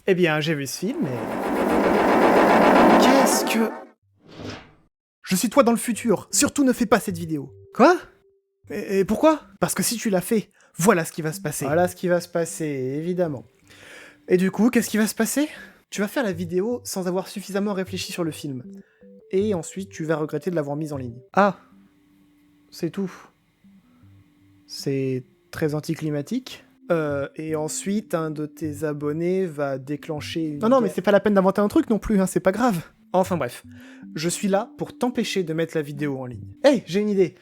Eh bien, j'ai vu ce film et... Qu'est-ce que... Je suis toi dans le futur, surtout ne fais pas cette vidéo. Quoi? Et pourquoi? Parce que si tu l'as fait, voilà ce qui va se passer. Voilà ce qui va se passer, évidemment. Et du coup, qu'est-ce qui va se passer? Tu vas faire la vidéo sans avoir suffisamment réfléchi sur le film. Et ensuite, tu vas regretter de l'avoir mise en ligne. Ah, c'est tout. C'est très anticlimatique. Et ensuite, un de tes abonnés va déclencher une... Non, mais c'est pas la peine d'inventer un truc non plus, hein, c'est pas grave. Enfin bref, je suis là pour t'empêcher de mettre la vidéo en ligne. Hey, j'ai une idée.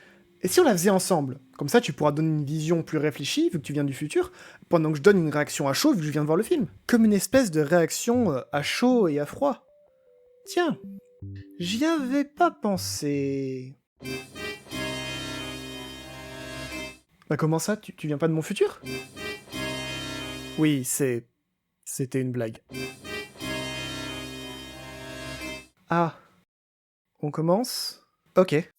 Et si on la faisait ensemble? Comme ça, tu pourras donner une vision plus réfléchie, vu que tu viens du futur, pendant que je donne une réaction à chaud, vu que je viens de voir le film. Comme une espèce de réaction à chaud et à froid. Tiens, j'y avais pas pensé... Bah comment ça, tu viens pas de mon futur? Oui, c'était une blague. Ah, on commence? Ok.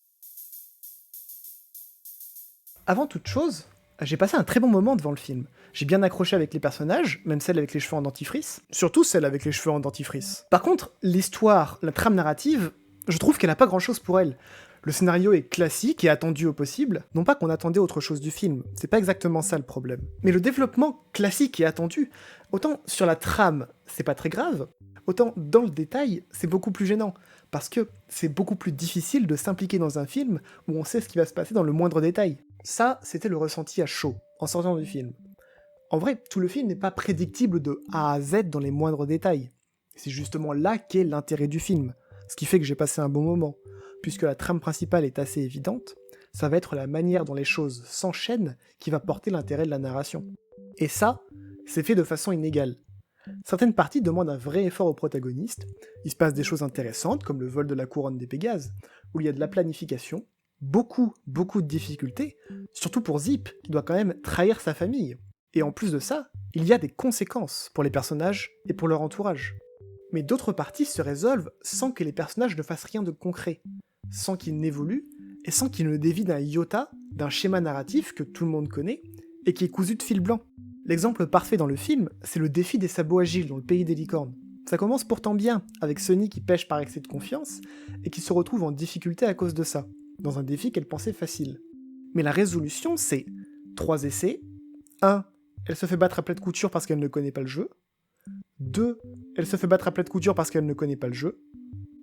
Avant toute chose, j'ai passé un très bon moment devant le film. J'ai bien accroché avec les personnages, même celle avec les cheveux en dentifrice. Surtout celle avec les cheveux en dentifrice. Par contre, l'histoire, la trame narrative, je trouve qu'elle a pas grand chose pour elle. Le scénario est classique et attendu au possible, non pas qu'on attendait autre chose du film, c'est pas exactement ça le problème. Mais le développement classique et attendu, autant sur la trame, c'est pas très grave, autant dans le détail, c'est beaucoup plus gênant, parce que c'est beaucoup plus difficile de s'impliquer dans un film où on sait ce qui va se passer dans le moindre détail. Ça, c'était le ressenti à chaud, en sortant du film. En vrai, tout le film n'est pas prédictible de A à Z dans les moindres détails. C'est justement là qu'est l'intérêt du film, ce qui fait que j'ai passé un bon moment. Puisque la trame principale est assez évidente, ça va être la manière dont les choses s'enchaînent qui va porter l'intérêt de la narration. Et ça, c'est fait de façon inégale. Certaines parties demandent un vrai effort au protagoniste, il se passe des choses intéressantes comme le vol de la couronne des Pégases, où il y a de la planification, beaucoup de difficultés, surtout pour Zip, qui doit quand même trahir sa famille. Et en plus de ça, il y a des conséquences pour les personnages et pour leur entourage. Mais d'autres parties se résolvent sans que les personnages ne fassent rien de concret, sans qu'ils n'évoluent, et sans qu'ils ne dévient d'un iota d'un schéma narratif que tout le monde connaît, et qui est cousu de fil blanc. L'exemple parfait dans le film, c'est le défi des sabots agiles dans le pays des licornes. Ça commence pourtant bien, avec Sonny qui pêche par excès de confiance, et qui se retrouve en difficulté à cause de ça, dans un défi qu'elle pensait facile. Mais la résolution, c'est 3 essais. 1. Elle se fait battre à plat de couture parce qu'elle ne connaît pas le jeu. 2. Elle se fait battre à plat de couture parce qu'elle ne connaît pas le jeu.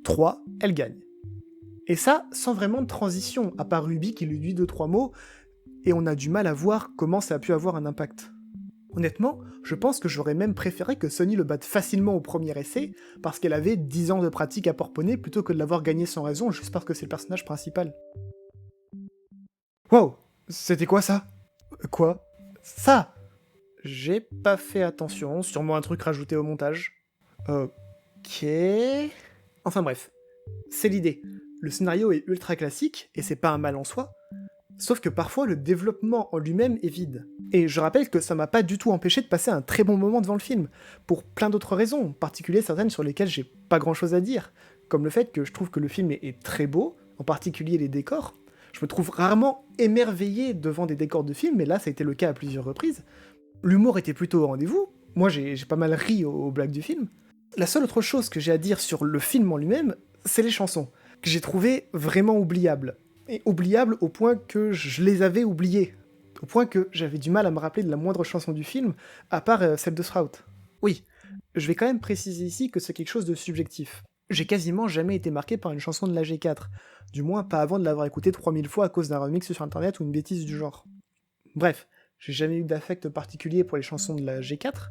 3. Elle gagne. Et ça, sans vraiment de transition, à part Ruby qui lui dit 2-3 mots, et on a du mal à voir comment ça a pu avoir un impact. Honnêtement, je pense que j'aurais même préféré que Sonny le batte facilement au premier essai, parce qu'elle avait 10 ans de pratique à porponner, plutôt que de l'avoir gagné sans raison, juste parce que c'est le personnage principal. Wow, c'était quoi ça? Quoi? Ça? J'ai pas fait attention, sûrement un truc rajouté au montage. Ok... Enfin bref, c'est l'idée. Le scénario est ultra classique, et c'est pas un mal en soi, sauf que parfois le développement en lui-même est vide. Et je rappelle que ça m'a pas du tout empêché de passer un très bon moment devant le film, pour plein d'autres raisons, en particulier certaines sur lesquelles j'ai pas grand chose à dire, comme le fait que je trouve que le film est très beau, en particulier les décors. Je me trouve rarement émerveillé devant des décors de film, mais là ça a été le cas à plusieurs reprises. L'humour était plutôt au rendez-vous, moi j'ai pas mal ri aux blagues du film. La seule autre chose que j'ai à dire sur le film en lui-même, c'est les chansons, que j'ai trouvées vraiment oubliables. Et oubliables au point que je les avais oubliées. Au point que j'avais du mal à me rappeler de la moindre chanson du film, à part celle de Sprout. Oui, je vais quand même préciser ici que c'est quelque chose de subjectif. J'ai quasiment jamais été marqué par une chanson de la G4, du moins pas avant de l'avoir écoutée 3000 fois à cause d'un remix sur internet ou une bêtise du genre. Bref, j'ai jamais eu d'affect particulier pour les chansons de la G4,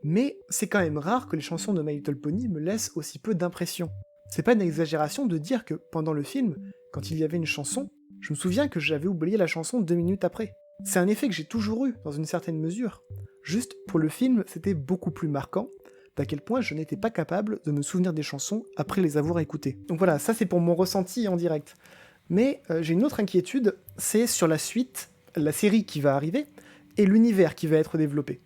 mais c'est quand même rare que les chansons de My Little Pony me laissent aussi peu d'impression. C'est pas une exagération de dire que, pendant le film, quand il y avait une chanson, je me souviens que j'avais oublié la chanson 2 minutes après. C'est un effet que j'ai toujours eu, dans une certaine mesure. Juste, pour le film, c'était beaucoup plus marquant, d'à quel point je n'étais pas capable de me souvenir des chansons après les avoir écoutées. Donc voilà, ça c'est pour mon ressenti en direct. Mais j'ai une autre inquiétude, c'est sur la suite, la série qui va arriver, et l'univers qui va être développé.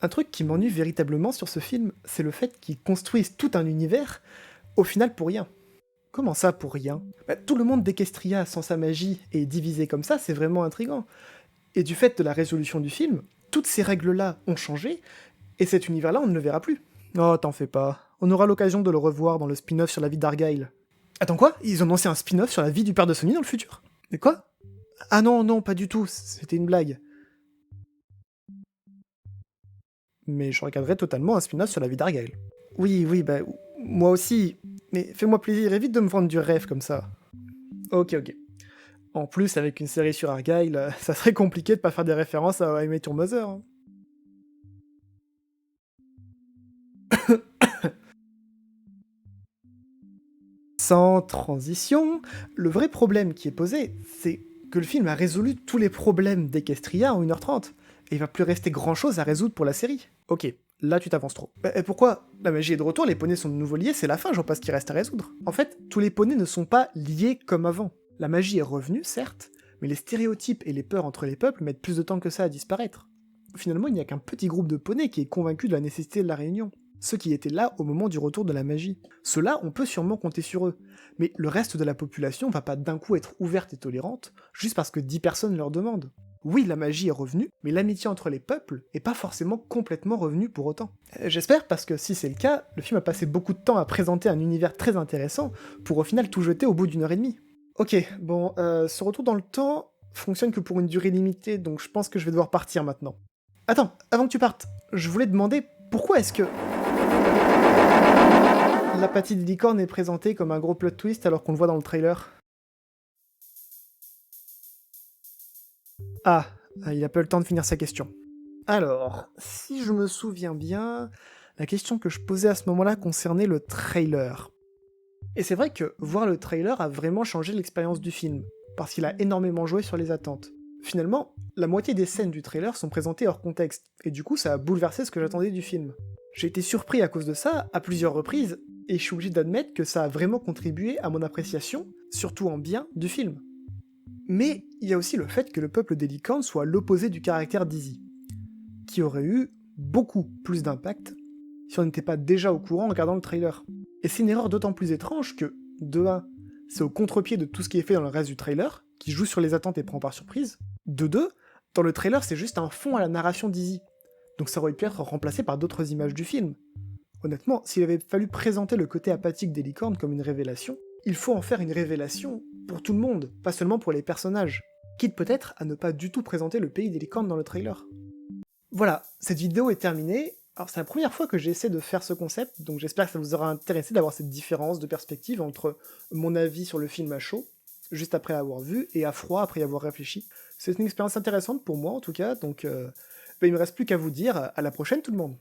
Un truc qui m'ennuie véritablement sur ce film, c'est le fait qu'ils construisent tout un univers, au final pour rien. Comment ça pour rien? Tout le monde d'Equestria sans sa magie et divisé comme ça, c'est vraiment intriguant. Et du fait de la résolution du film, toutes ces règles-là ont changé, et cet univers-là, on ne le verra plus. Oh, t'en fais pas. On aura l'occasion de le revoir dans le spin-off sur la vie d'Argyle. Attends quoi? Ils ont lancé un spin-off sur la vie du père de Sonny dans le futur? Mais quoi? Ah non, non, pas du tout, c'était une blague. Mais je regarderai totalement un spin-off sur la vie d'Argyle. Oui, oui, bah, moi aussi, mais fais-moi plaisir, évite de me vendre du rêve comme ça. Ok, ok. En plus, avec une série sur Argyle, ça serait compliqué de pas faire des références à How I Met Your Mother. Hein. Sans transition, le vrai problème qui est posé, c'est que le film a résolu tous les problèmes d'Equestria en 1h30, et il va plus rester grand-chose à résoudre pour la série. Ok, là tu t'avances trop. Et pourquoi? La magie est de retour, les poneys sont de nouveau liés, c'est la fin, je vois pas ce qui reste à résoudre. En fait, tous les poneys ne sont pas liés comme avant. La magie est revenue, certes, mais les stéréotypes et les peurs entre les peuples mettent plus de temps que ça à disparaître. Finalement, il n'y a qu'un petit groupe de poneys qui est convaincu de la nécessité de la réunion. Ceux qui étaient là au moment du retour de la magie. Ceux-là, on peut sûrement compter sur eux. Mais le reste de la population va pas d'un coup être ouverte et tolérante, juste parce que 10 personnes leur demandent. Oui, la magie est revenue, mais l'amitié entre les peuples est pas forcément complètement revenue pour autant. J'espère, parce que si c'est le cas, le film a passé beaucoup de temps à présenter un univers très intéressant, pour au final tout jeter au bout d'1h30. Ok, bon, ce retour dans le temps fonctionne que pour une durée limitée, donc je pense que je vais devoir partir maintenant. Attends, avant que tu partes, je voulais demander pourquoi est-ce que l'apathie de licorne est présentée comme un gros plot twist alors qu'on le voit dans le trailer? Ah, il a pas eu le temps de finir sa question. Alors, si je me souviens bien, la question que je posais à ce moment-là concernait le trailer. Et c'est vrai que voir le trailer a vraiment changé l'expérience du film, parce qu'il a énormément joué sur les attentes. Finalement, la moitié des scènes du trailer sont présentées hors contexte, et du coup ça a bouleversé ce que j'attendais du film. J'ai été surpris à cause de ça, à plusieurs reprises, et je suis obligé d'admettre que ça a vraiment contribué à mon appréciation, surtout en bien, du film. Mais il y a aussi le fait que le peuple des licornes soit l'opposé du caractère d'Izzy, qui aurait eu beaucoup plus d'impact si on n'était pas déjà au courant en regardant le trailer. Et c'est une erreur d'autant plus étrange que, de 1, c'est au contre-pied de tout ce qui est fait dans le reste du trailer, qui joue sur les attentes et prend par surprise. De 2, dans le trailer c'est juste un fond à la narration d'Izzy, donc ça aurait pu être remplacé par d'autres images du film. Honnêtement, s'il avait fallu présenter le côté apathique des licornes comme une révélation, il faut en faire une révélation pour tout le monde, pas seulement pour les personnages. Quitte peut-être à ne pas du tout présenter le pays des licornes dans le trailer. Voilà, cette vidéo est terminée. Alors c'est la première fois que j'essaie de faire ce concept, donc j'espère que ça vous aura intéressé d'avoir cette différence de perspective entre mon avis sur le film à chaud, juste après l'avoir vu, et à froid après y avoir réfléchi. C'est une expérience intéressante pour moi en tout cas, donc il me reste plus qu'à vous dire à la prochaine tout le monde.